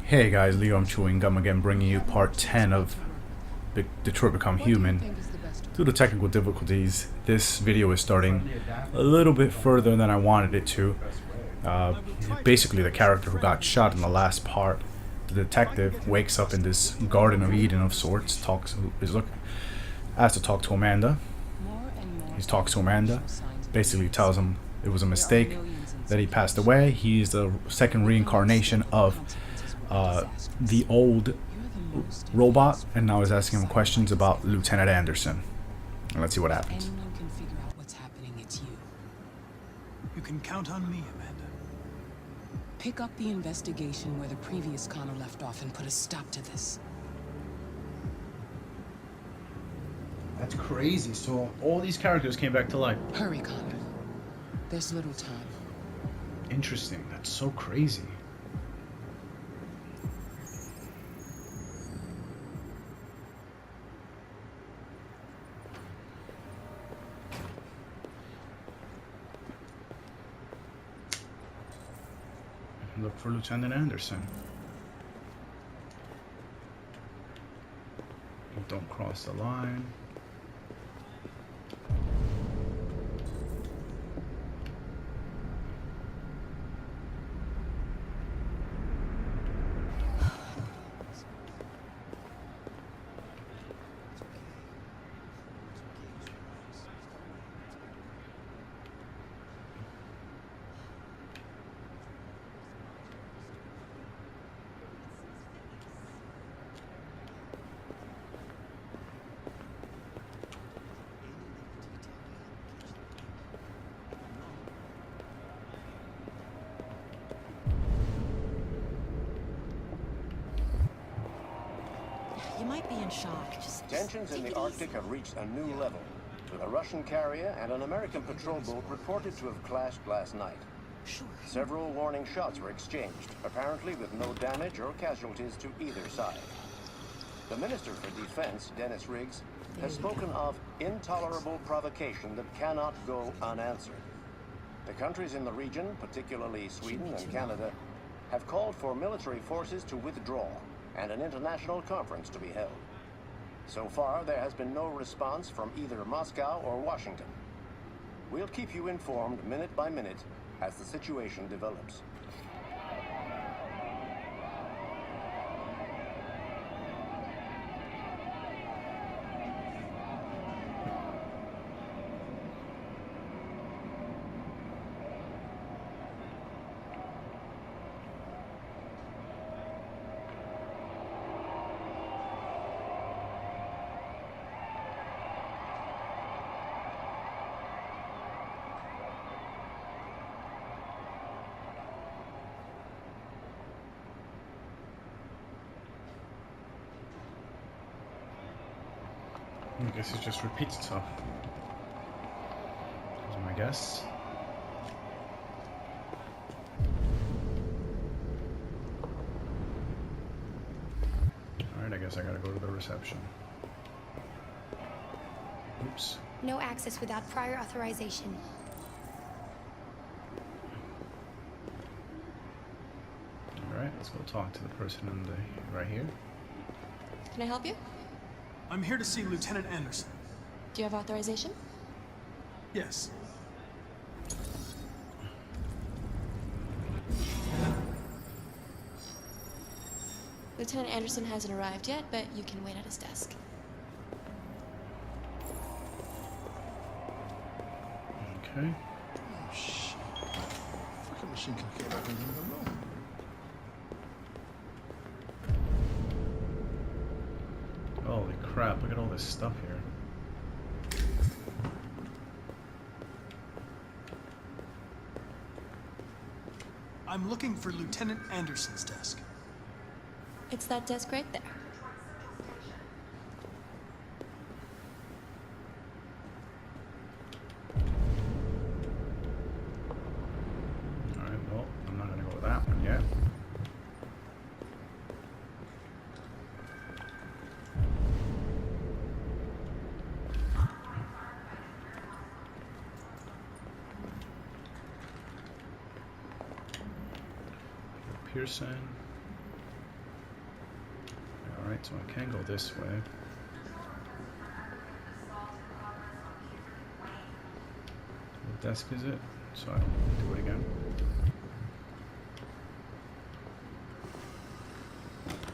Hey guys, LeoImChewingGum again, bringing you part 10 of Detroit Become Human. Due to technical difficulties, this video is starting a little bit further than I wanted it to. Basically, the character who got shot in the last part, the detective, wakes up in this Garden of Eden of sorts, asks to talk to Amanda. He talks to Amanda, basically tells him it was a mistake, that he passed away. He's the second reincarnation of the old robot, and now is asking him questions about Lieutenant Anderson. And let's see what happens. Anyone can figure out what's happening, it's you. You can count on me, Amanda. Pick up the investigation where the previous Connor left off and put a stop to this. That's crazy. So all these characters came back to life. Hurry, Connor. There's little time. Interesting. That's so crazy. Look for Lieutenant Anderson. Don't cross the line. You might be in shock. Tensions in the Arctic have reached a new level, with a Russian carrier and an American patrol boat reported to have clashed last night. Sure. Several warning shots were exchanged, apparently with no damage or casualties to either side. The Minister for Defense, Dennis Riggs, has spoken of intolerable provocation that cannot go unanswered. The countries in the region, particularly Sweden and Canada, have called for military forces to withdraw and an international conference to be held. So far, there has been no response from either Moscow or Washington. We'll keep you informed minute by minute as the situation develops. I guess it just repeats itself. That's my guess. Alright, I guess I gotta go to the reception. Oops. No access without prior authorization. Alright, let's go talk to the person in the right here. Can I help you? I'm here to see Lieutenant Anderson. Do you have authorization? Yes. Lieutenant Anderson hasn't arrived yet, but you can wait at his desk. Okay. Oh, shit. Fucking machine can kill everything in the room. Holy crap, look at all this stuff here. I'm looking for Lieutenant Anderson's desk. It's that desk right there. Alright, well, I'm not gonna go with that one yet. Pearson. Alright, so I can go this way. What desk is it? So I don't do it again.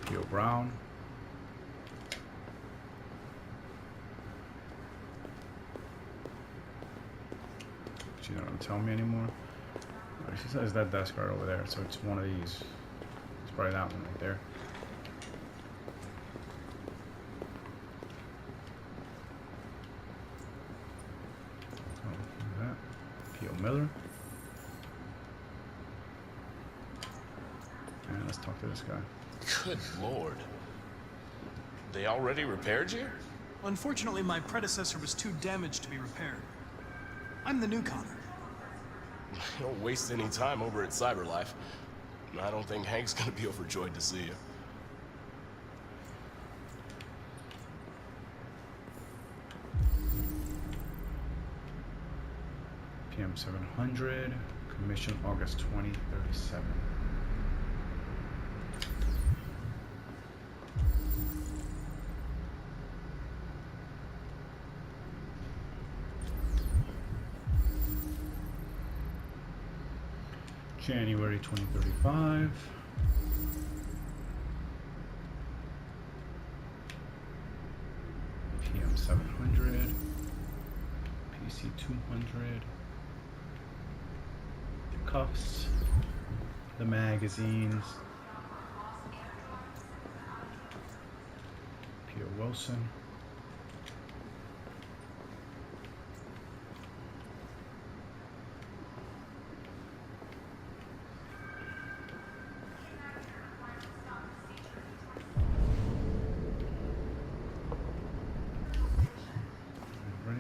P.O. Brown. She not gonna tell me anymore. Right, she says that desk right over there, so it's one of these. It's probably that one right there. Oh, that. P.O. Miller. And let's talk to this guy. Good lord. They already repaired you? Unfortunately, my predecessor was too damaged to be repaired. I'm the new Connor. Don't waste any time over at CyberLife. I don't think Hank's gonna be overjoyed to see you. PM 700, commission August 2037. January 2035. PM 700. PC 200. The cuffs. The magazines. P.O. Wilson.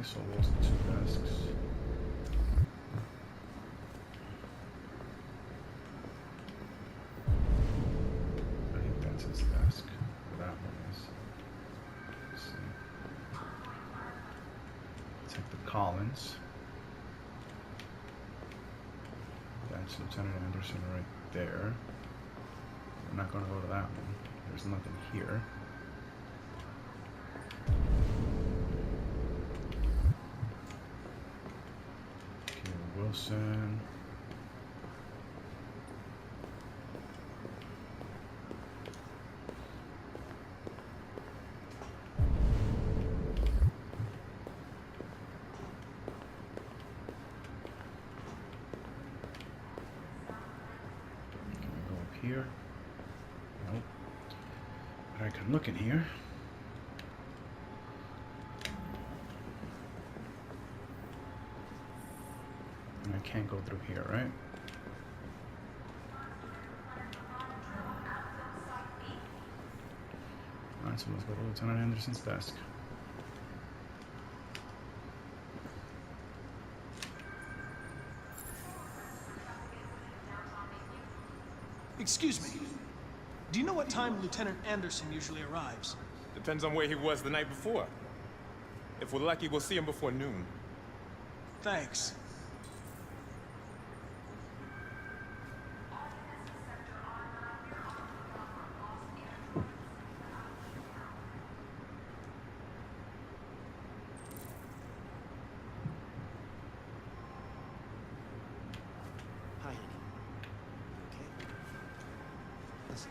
So those are two desks. I think that's his desk. That one is. Let's see. Take the Collins. That's Lieutenant Anderson right there. We're not going to go to that one. There's nothing here. Wilson. Can we go up here? Nope. But I can look in here. And I can't go through here, right? Alright, so let's go to Lieutenant Anderson's desk. Excuse me. Do you know what time Lieutenant Anderson usually arrives? Depends on where he was the night before. If we're lucky, we'll see him before noon. Thanks. Hi, honey. Okay? Listen.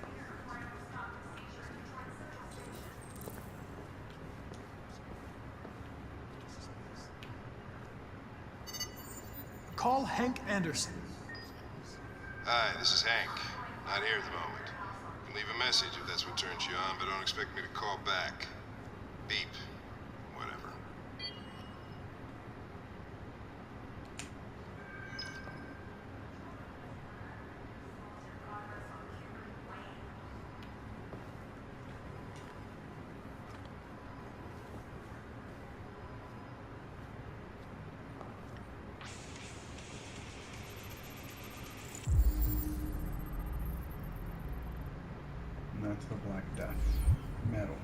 Call Hank Anderson. Hi, this is Hank. Not here at the moment. You can leave a message if that's what turns you on, but don't expect me to call back. Beep. Whatever. And that's the Black Death. Metal.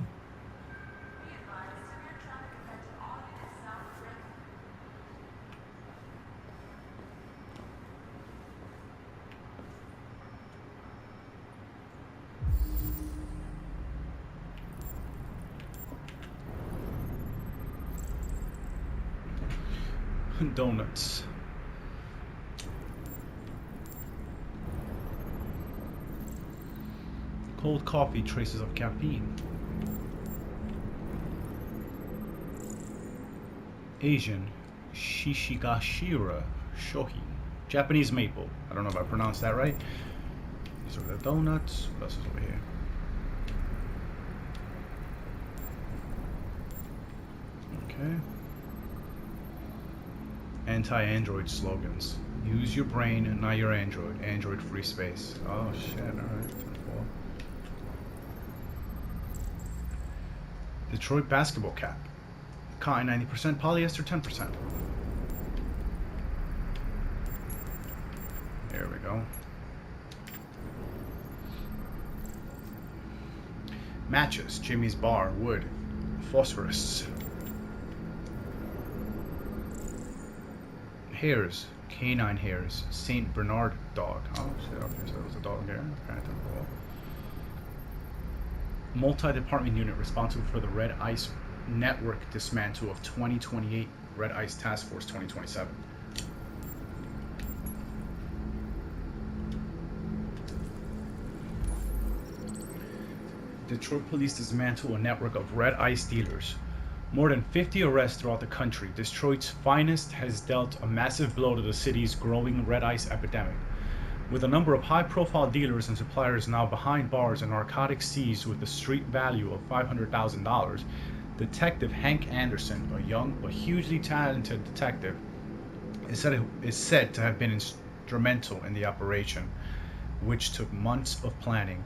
Donuts. Cold coffee, traces of caffeine. Asian, Shishigashira Shohi. Japanese maple. I don't know if I pronounced that right. These are the donuts. What else is over here? Okay. Anti-Android slogans. Use your brain, not your Android. Android free space. Oh shit, alright. Detroit basketball cap. Cotton 90%, polyester 10%. There we go. Matches, Jimmy's Bar, wood, phosphorus. Hairs, canine hairs, Saint Bernard dog. Oh shit, okay, so there was a dog there. Okay, cool. Multi-department unit responsible for the Red Ice Network dismantle of 2028, Red Ice Task Force 2027. Detroit police dismantle a network of red ice dealers. More than 50 arrests throughout the country. Detroit's finest has dealt a massive blow to the city's growing red ice epidemic. With a number of high-profile dealers and suppliers now behind bars and narcotics seized with a street value of $500,000, Detective Hank Anderson, a young but hugely talented detective, is said to have been instrumental in the operation, which took months of planning.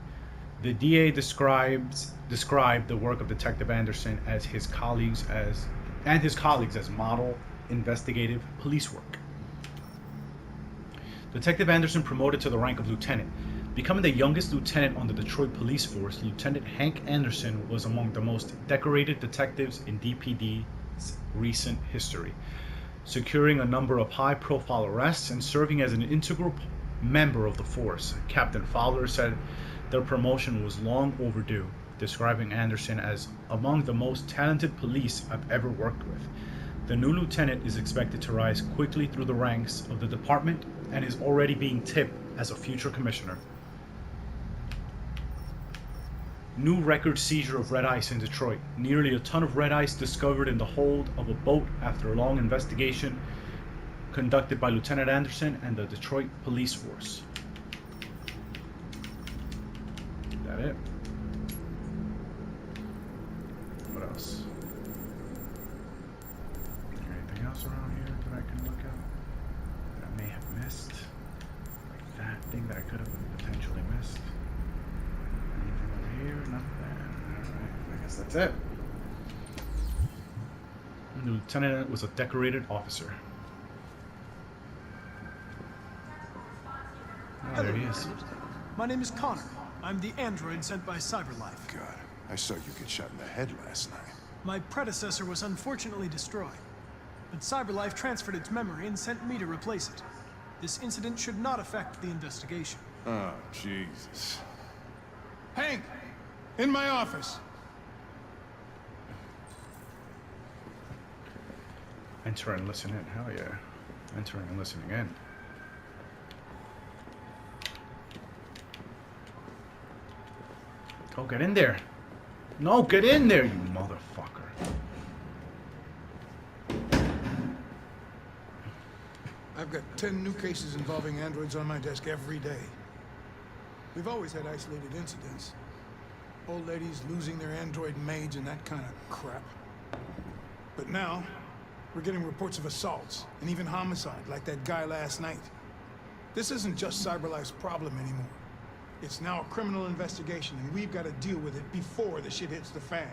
The DA described the work of Detective Anderson as his colleagues as model investigative police work. Detective Anderson promoted to the rank of lieutenant. Becoming the youngest lieutenant on the Detroit police force, Lieutenant Hank Anderson was among the most decorated detectives in DPD's recent history, securing a number of high-profile arrests and serving as an integral member of the force. Captain Fowler said their promotion was long overdue, describing Anderson as among the most talented police I've ever worked with. The new lieutenant is expected to rise quickly through the ranks of the department and is already being tipped as a future commissioner. New record seizure of red ice in Detroit. Nearly a ton of red ice discovered in the hold of a boat after a long investigation conducted by Lieutenant Anderson and the Detroit police force. Is that it? What else? Anything else around here that I can look at that I may have missed? Like that thing that I could have potentially missed? Anything over here? Nothing. Alright, I guess that's it. The lieutenant was a decorated officer. Oh, there he is. My name is Connor. I'm the android sent by CyberLife. God, I saw you get shot in the head last night. My predecessor was unfortunately destroyed, but CyberLife transferred its memory and sent me to replace it. This incident should not affect the investigation. Oh, Jesus. Hank! In my office! Enter and listen in. Hell yeah. Entering and listening in. Go get in there. No, get in there, you motherfucker. I've got 10 new cases involving androids on my desk every day. We've always had isolated incidents. Old ladies losing their android maids and that kind of crap. But now, we're getting reports of assaults and even homicide like that guy last night. This isn't just CyberLife's problem anymore. It's now a criminal investigation, and we've got to deal with it before the shit hits the fan.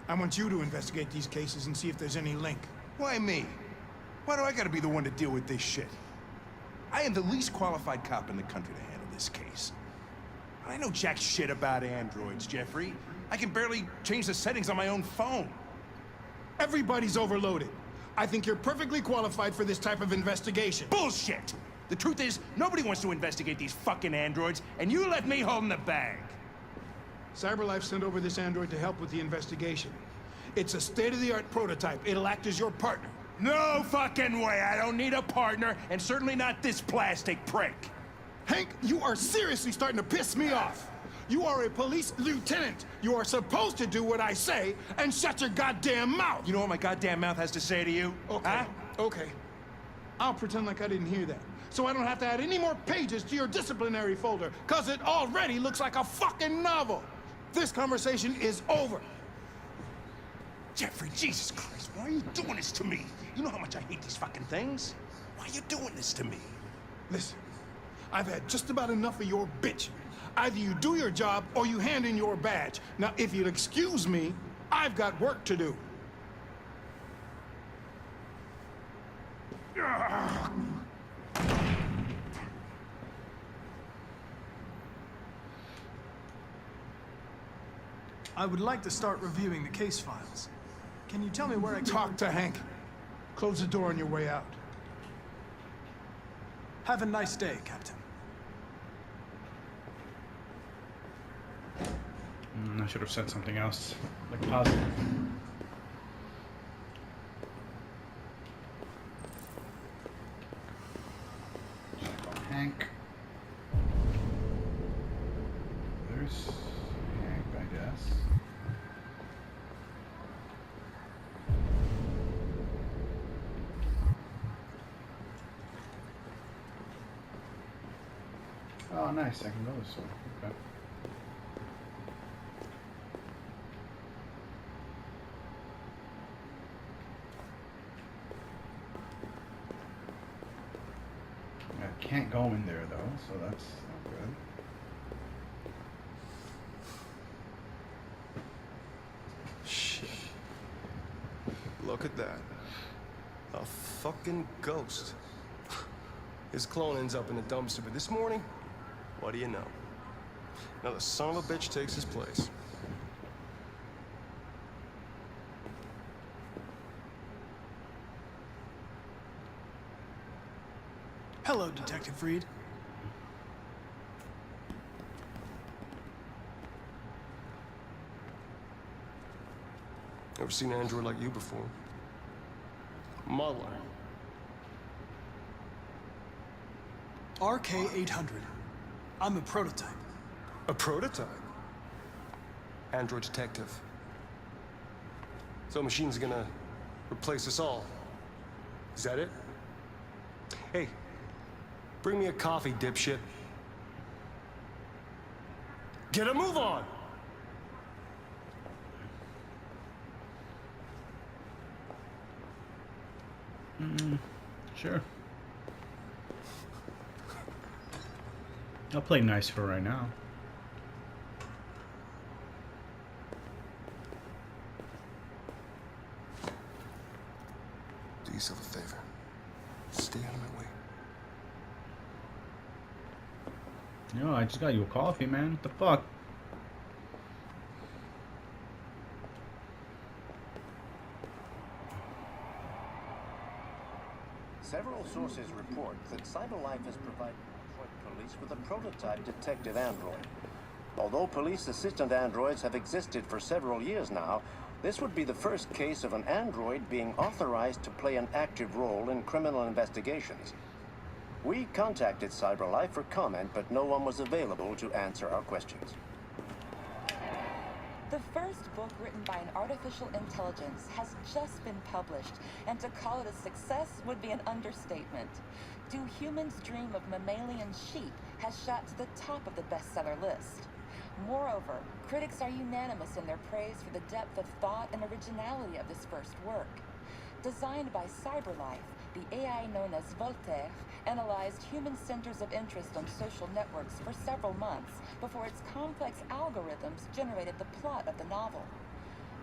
I want you to investigate these cases and see if there's any link. Why me? Why do I gotta be the one to deal with this shit? I am the least qualified cop in the country to handle this case. I know jack shit about androids, Jeffrey. I can barely change the settings on my own phone. Everybody's overloaded. I think you're perfectly qualified for this type of investigation. Bullshit! The truth is, nobody wants to investigate these fucking androids, and you left me holding the bag. CyberLife sent over this android to help with the investigation. It's a state-of-the-art prototype. It'll act as your partner. No fucking way. I don't need a partner, and certainly not this plastic prick. Hank, you are seriously starting to piss me off. You are a police lieutenant. You are supposed to do what I say and shut your goddamn mouth. You know what my goddamn mouth has to say to you? Okay, Huh? okay. I'll pretend like I didn't hear that, so I don't have to add any more pages to your disciplinary folder, because it already looks like a fucking novel. This conversation is over. Jeffrey, Jesus Christ, why are you doing this to me? You know how much I hate these fucking things. Why are you doing this to me? Listen, I've had just about enough of your bitching. Either you do your job or you hand in your badge. Now, if you'll excuse me, I've got work to do. I would like to start reviewing the case files. Can you tell me where I can... Talk to Hank. Close the door on your way out. Have a nice day, Captain. I should have said something else, like positive. Hank. There's Hank, I guess. Oh, nice. I can go this way. Okay. I can't go in there though, so that's not good. Shit. Look at that. A fucking ghost. His clone ends up in the dumpster, but this morning, what do you know? Another son of a bitch takes his place. Hello, Detective Reed. Ever seen an android like you before? Muller. RK-800. I'm a prototype. A prototype? Android detective. So machine's gonna replace us all. Is that it? Hey, bring me a coffee, dipshit. Get a move on! Sure. I'll play nice for right now. Do yourself a favor. Stay out of my way. No, I just got you a coffee, man. What the fuck? Several sources report that CyberLife has provided Detroit police with a prototype detective android. Although police assistant androids have existed for several years now, this would be the first case of an android being authorized to play an active role in criminal investigations. We contacted CyberLife for comment, but no one was available to answer our questions. The first book written by an artificial intelligence has just been published, and to call it a success would be an understatement. Do Humans Dream of Mammalian Sheep has shot to the top of the bestseller list. Moreover, critics are unanimous in their praise for the depth of thought and originality of this first work. Designed by CyberLife, the AI known as Voltaire analyzed human centers of interest on social networks for several months before its complex algorithms generated the plot of the novel.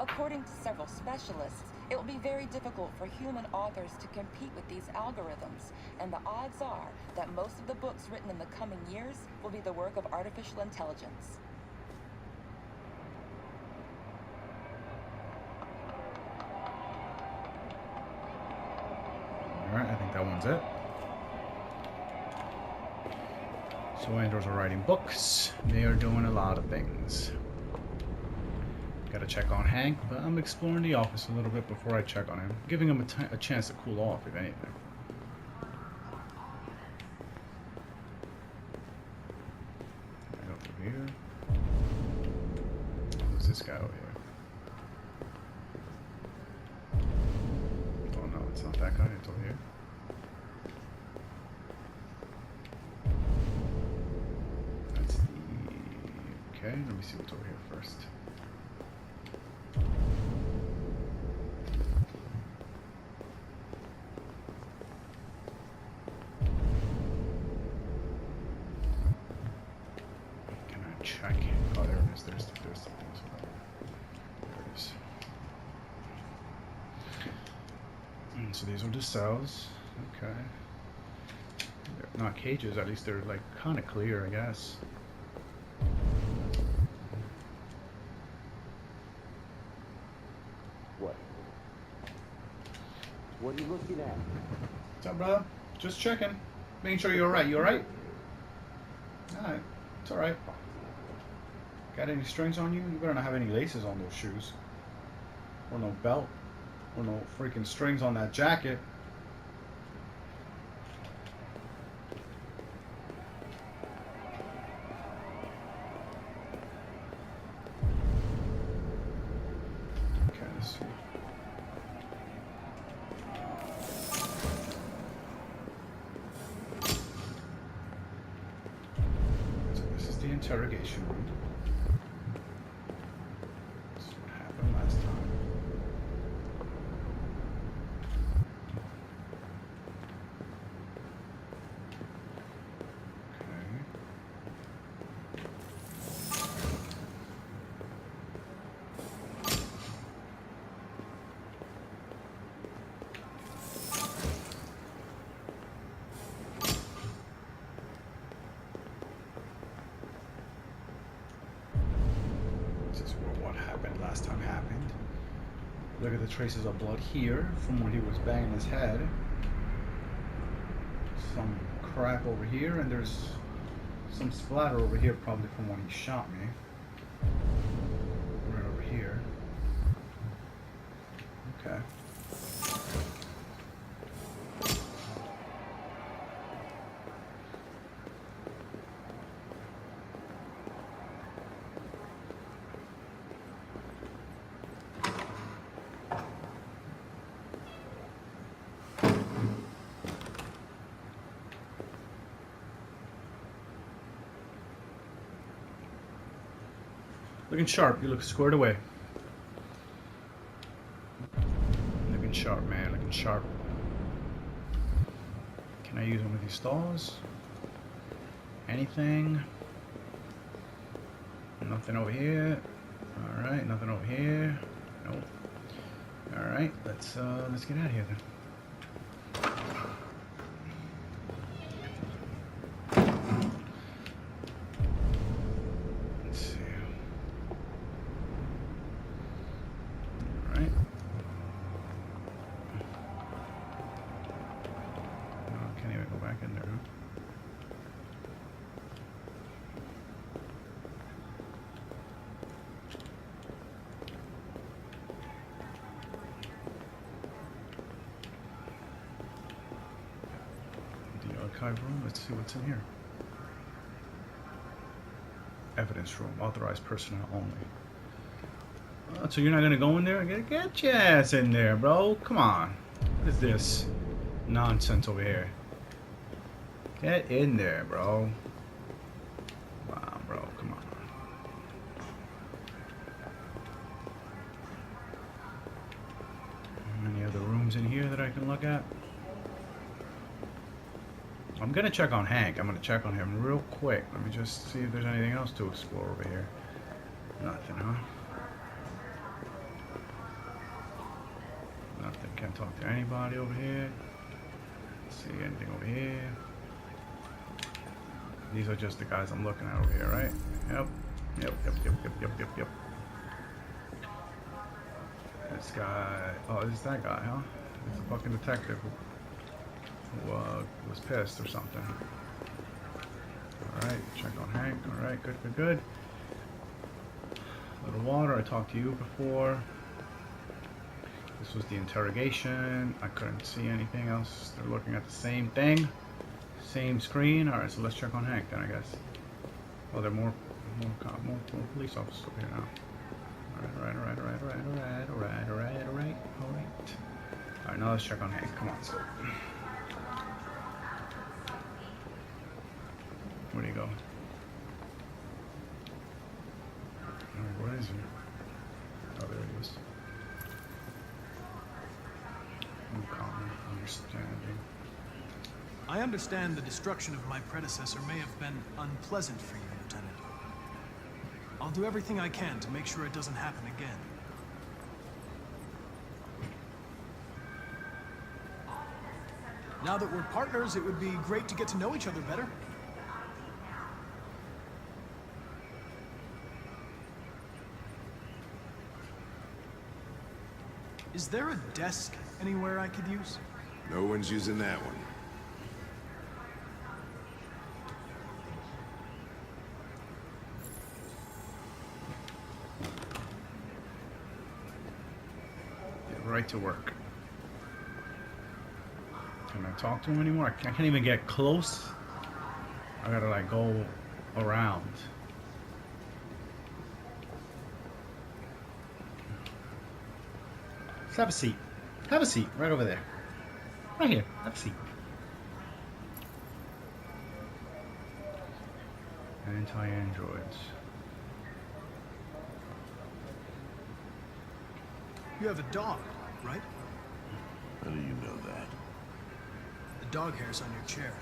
According to several specialists, it will be very difficult for human authors to compete with these algorithms, and the odds are that most of the books written in the coming years will be the work of artificial intelligence. Alright, I think that one's it. So androids are writing books. They are doing a lot of things. Gotta check on Hank, but I'm exploring the office a little bit before I check on him. Giving him a chance to cool off, if anything. I go through here. Who's this guy over here? Oh no, it's not that guy, it's over here. That's the... Okay, let me see what's over here first. Check. Oh, there it is. There's something. There it is. So these are the cells. Okay. They're not cages. At least they're like kind of clear, I guess. What? What are you looking at? What's up, brother? Just checking. Making sure you're alright. You alright? Alright. It's alright. Got any strings on you? You better not have any laces on those shoes. Or no belt. Or no freaking strings on that jacket. Okay, let's see. So this is the interrogation room. Last time happened. Look at the traces of blood here from when he was banging his head. Some crap over here, and there's some splatter over here, probably from when he shot me. Right over here. Okay. Looking sharp. You look squared away. Looking sharp, man. Looking sharp. Can I use one of these stalls? Anything? Nothing over here. Alright, nothing over here. Nope. Alright, let's get out of here then. Room. Let's see what's in here. Evidence room. Authorized personnel only. Oh, so you're not gonna go in there? Get your ass in there, bro. Come on. What is this nonsense over here? Get in there, bro. Wow, bro. Come on. Any other rooms in here that I can look at? I'm gonna check on Hank. I'm gonna check on him real quick. Let me just see if there's anything else to explore over here. Nothing, huh? Nothing. Can't talk to anybody over here. See anything over here? These are just the guys I'm looking at over here, right? Yep. Yep. This guy. Oh, this is that guy, huh? It's a fucking detective who was pissed or something. Alright, check on Hank. Alright, good. to the water. I talked to you before. This was the interrogation. I couldn't see anything else. They're looking at the same thing. Same screen. Alright, so let's check on Hank then, I guess. Oh, there are more police officers up here now. Alright. Alright, now let's check on Hank. Come on, let's go. Where'd he go? Where is he? Oh, there he is. Uncommon understanding. I understand the destruction of my predecessor may have been unpleasant for you, Lieutenant. I'll do everything I can to make sure it doesn't happen again. Now that we're partners, it would be great to get to know each other better. Is there a desk anywhere I could use? No one's using that one. Get right to work. Can I talk to him anymore? I can't even get close. I gotta like go around. Let's have a seat. Have a seat right over there. Right here. Have a seat. Anti-androids. You have a dog, right? How do you know that? The dog hair's on your chair.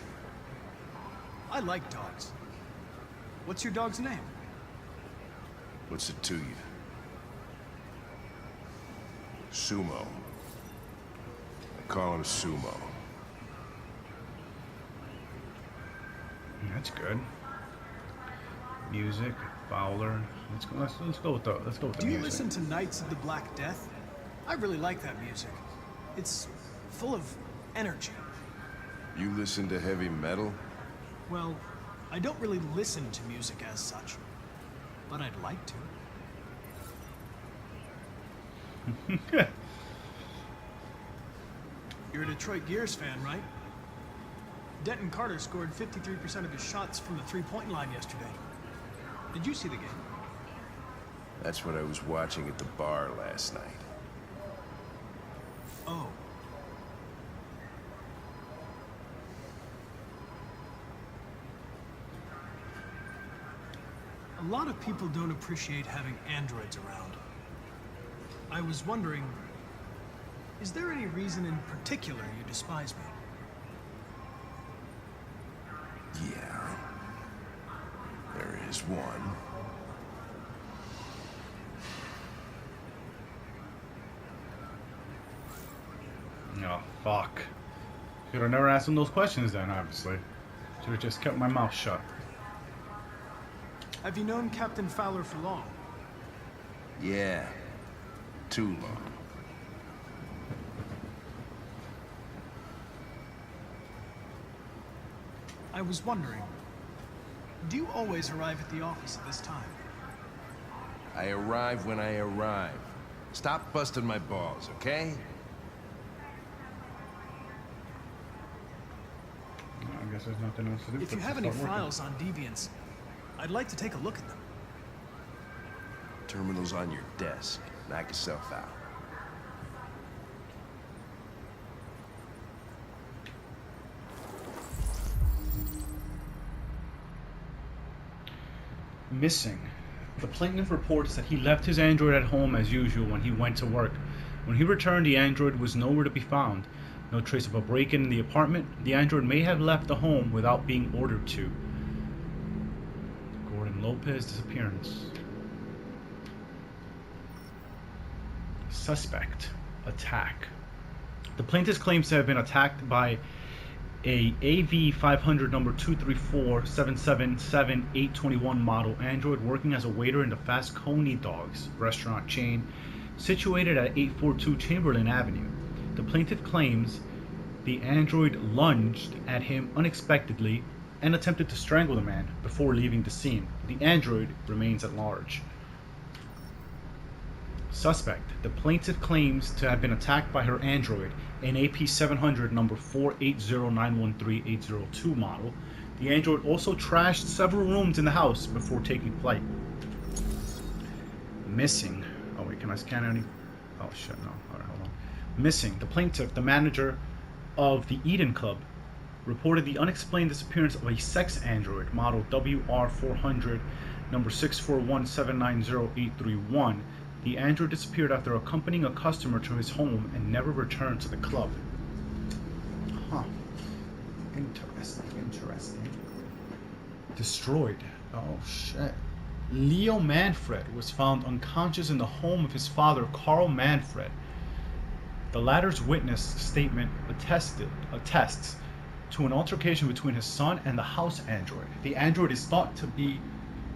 I like dogs. What's your dog's name? What's it to you? Sumo. I call him Sumo. That's good. Music, Fowler. Let's go with the music. Do you listen to Knights of the Black Death? I really like that music. It's full of energy. You listen to heavy metal? Well, I don't really listen to music as such, but I'd like to. You're a Detroit Gears fan, right? Denton Carter scored 53% of his shots from the three-point line yesterday. Did you see the game? That's what I was watching at the bar last night. Oh. A lot of people don't appreciate having androids around. I was wondering, is there any reason in particular you despise me? Yeah. There is one. Oh, fuck. Should have never asked him those questions then, obviously. Should have just kept my mouth shut. Have you known Captain Fowler for long? Yeah. Too long. I was wondering, do you always arrive at the office at this time? I arrive when I arrive. Stop busting my balls, okay? I guess there's nothing else to do. If you have any files on Deviants, I'd like to take a look at them. Terminal's on your desk. Knock yourself out. Missing. The plaintiff reports that he left his android at home as usual when he went to work. When he returned, the android was nowhere to be found. No trace of a break-in in the apartment. The android may have left the home without being ordered to. Gordon Lopez disappearance. Suspect. Attack. The plaintiff claims to have been attacked by a AV500 number 234777821 model android working as a waiter in the Fast Coney Dogs restaurant chain situated at 842 Chamberlain Avenue. The plaintiff claims the android lunged at him unexpectedly and attempted to strangle the man before leaving the scene. The android remains at large. Suspect. The plaintiff claims to have been attacked by her android, an AP700 number 480913802 model. The android also trashed several rooms in the house before taking flight. Missing. Oh wait, can I scan any? Oh shit, no. Alright, hold on. Missing. The plaintiff, the manager of the Eden Club, reported the unexplained disappearance of a sex android, model WR400, number 641790831. The android disappeared after accompanying a customer to his home and never returned to the club. Huh. Interesting. Destroyed. Oh shit. Leo Manfred was found unconscious in the home of his father, Carl Manfred. The latter's witness statement attests to an altercation between his son and the house android. The android is thought to be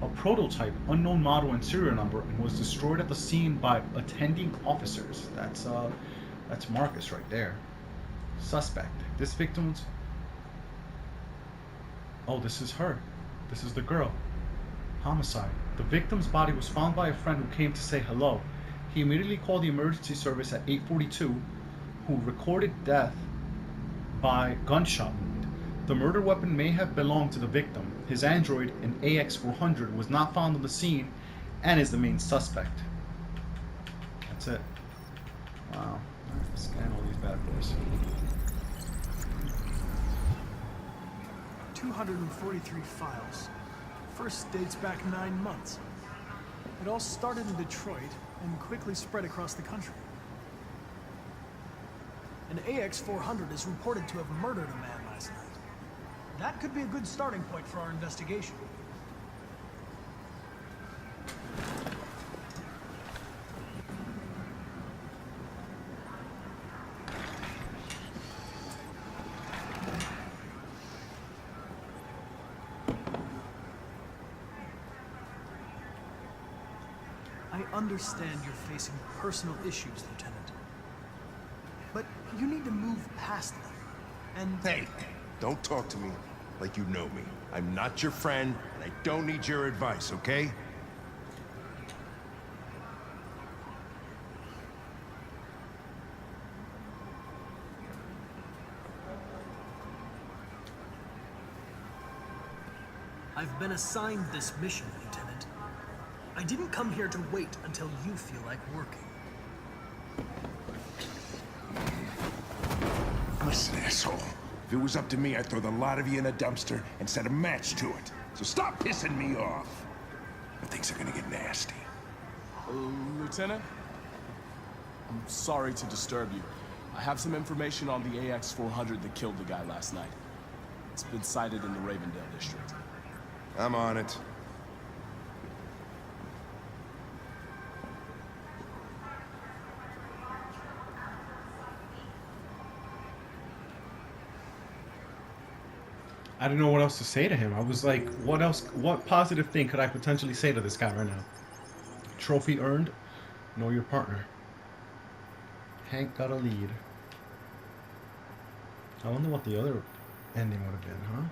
a prototype, unknown model and serial number, and was destroyed at the scene by attending officers. That's Marcus right there. Suspect. This victim's... Oh, this is her. This is the girl. Homicide. The victim's body was found by a friend who came to say hello. He immediately called the emergency service at 8:42, who recorded death by gunshot wound. The murder weapon may have belonged to the victim. His android, an AX400, was not found on the scene and is the main suspect. That's it. Wow. Let's scan all these bad boys. 243 files. First dates back 9 months. It all started in Detroit and quickly spread across the country. An AX400 is reported to have murdered a man last night. That could be a good starting point for our investigation. I understand you're facing personal issues, Lieutenant. But you need to move past them. And... Hey, don't talk to me like you know me. I'm not your friend, and I don't need your advice, okay? I've been assigned this mission, Lieutenant. I didn't come here to wait until you feel like working. Listen, asshole. If it was up to me, I'd throw the lot of you in a dumpster and set a match to it. So stop pissing me off. But things are gonna get nasty. Lieutenant? I'm sorry to disturb you. I have some information on the AX-400 that killed the guy last night. It's been sighted in the Ravendale district. I'm on it. I didn't know what else to say to him. I was like, what positive thing could I potentially say to this guy right now? Trophy earned, know your partner. Hank got a lead. I wonder what the other ending would have been, huh?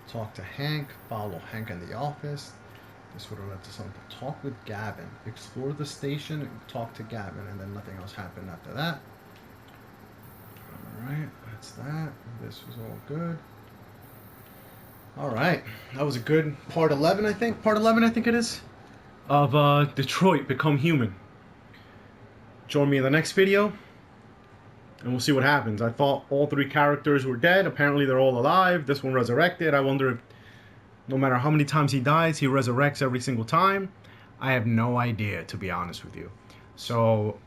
Talk to Hank, follow Hank in the office. This would have led to something. Talk with Gavin. Explore the station, talk to Gavin, and then nothing else happened after that. Alright, that's that. This was all good. Alright, that was a good part 11, I think. Part 11, I think it is. Of Detroit Become Human. Join me in the next video, and we'll see what happens. I thought all 3 characters were dead. Apparently they're all alive. This one resurrected. I wonder if no matter how many times he dies, he resurrects every single time. I have no idea, to be honest with you. So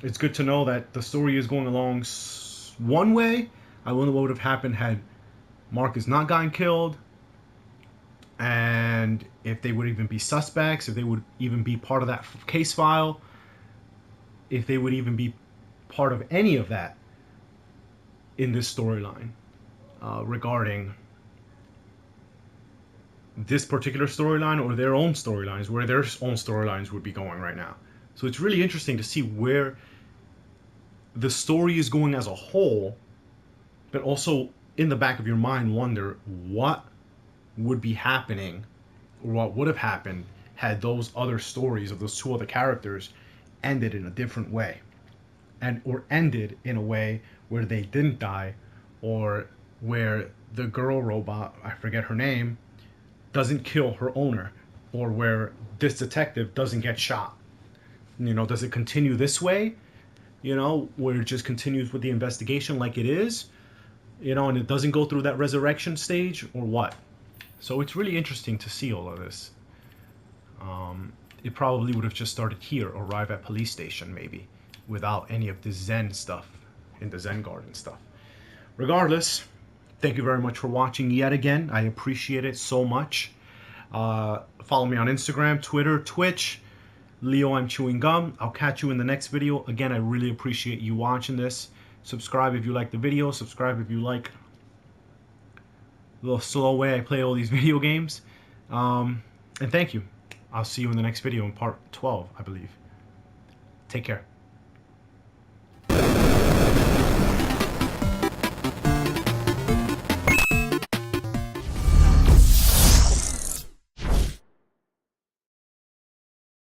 it's good to know that the story is going along one way. I wonder what would have happened had Marcus not gotten killed, and if they would even be suspects, if they would even be part of that case file, if they would even be part of any of that in this storyline regarding this particular storyline or their own storylines, where their own storylines would be going right now. So it's really interesting to see where the story is going as a whole, but also in the back of your mind wonder what would be happening or what would have happened had those other stories of those 2 other characters ended in a different way, or ended in a way where they didn't die, or where the girl robot, I forget her name, doesn't kill her owner, or where this detective doesn't get shot. Does it continue this way? Where it just continues with the investigation like it is, and it doesn't go through that resurrection stage, or what? So it's really interesting to see all of this. It probably would have just started here, arrive at police station maybe, without any of the Zen stuff, in the Zen garden stuff. Regardless, thank you very much for watching yet again. I appreciate it so much. Follow me on Instagram, Twitter, Twitch, LeoImChewingGum. I'll catch you in the next video. Again, I really appreciate you watching this. Subscribe if you like the video. Subscribe if you like the little slow way I play all these video games. And thank you. I'll see you in the next video in part 12, I believe. Take care.